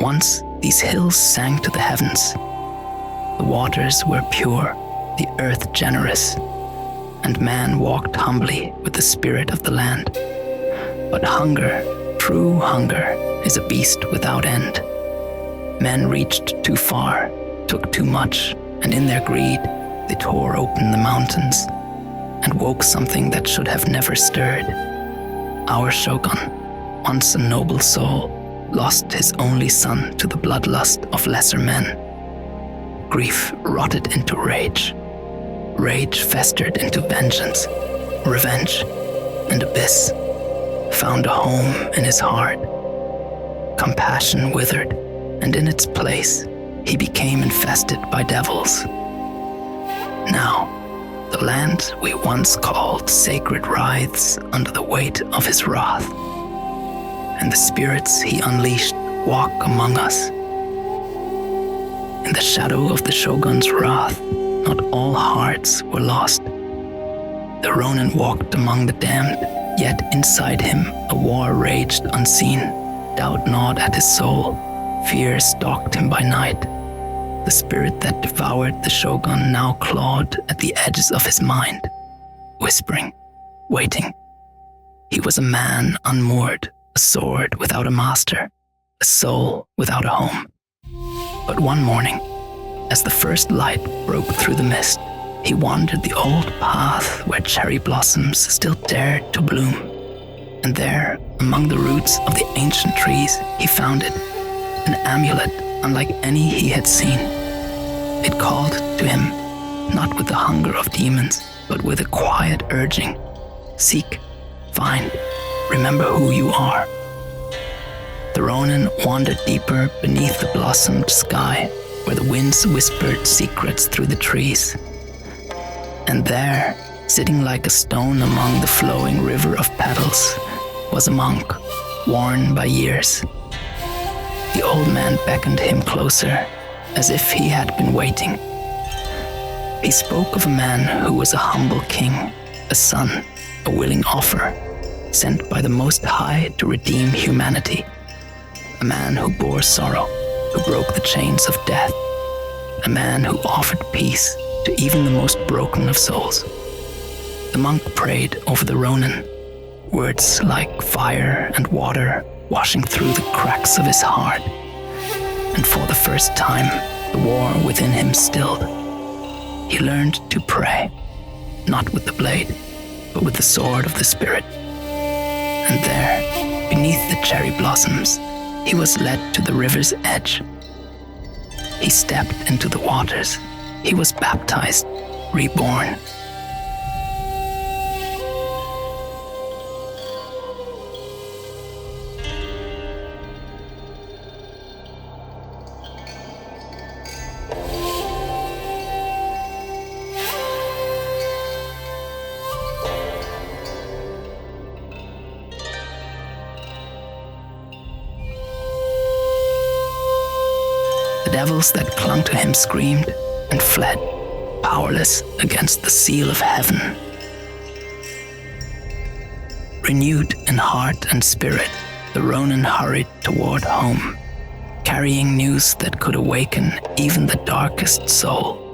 Once these hills sang to the heavens. The waters were pure, the earth generous, and man walked humbly with the spirit of the land. But hunger, true hunger, is a beast without end. Men reached too far, took too much, and in their greed, they tore open the mountains and woke something that should have never stirred. Our shogun, once a noble soul, lost his only son to the bloodlust of lesser men. Grief rotted into rage. Rage festered into vengeance. Revenge and abyss found a home in his heart. Compassion withered, and in its place, he became infested by devils. Now, the land we once called sacred writhes under the weight of his wrath, and the spirits he unleashed walk among us. In the shadow of the Shogun's wrath, not all hearts were lost. The Ronin walked among the damned, yet inside him a war raged unseen. Doubt gnawed at his soul, fear stalked him by night. The spirit that devoured the Shogun now clawed at the edges of his mind, whispering, waiting. He was a man unmoored, a sword without a master, a soul without a home. But one morning, as the first light broke through the mist, he wandered the old path where cherry blossoms still dared to bloom. And there, among the roots of the ancient trees, he found it, an amulet unlike any he had seen. It called to him, not with the hunger of demons, but with a quiet urging. Seek, find, remember who you are. The Ronin wandered deeper beneath the blossomed sky, where the winds whispered secrets through the trees. And there, sitting like a stone among the flowing river of petals, was a monk, worn by years. The old man beckoned him closer, as if he had been waiting. He spoke of a man who was a humble king, a son, a willing offer, sent by the Most High to redeem humanity. A man who bore sorrow, who broke the chains of death. A man who offered peace to even the most broken of souls. The monk prayed over the Ronin, words like fire and water washing through the cracks of his heart. And for the first time, the war within him stilled. He learned to pray, not with the blade, but with the sword of the spirit. And there, beneath the cherry blossoms, he was led to the river's edge. He stepped into the waters. He was baptized, reborn. The devils that clung to him screamed and fled, powerless against the seal of heaven. Renewed in heart and spirit, the Ronin hurried toward home, carrying news that could awaken even the darkest soul.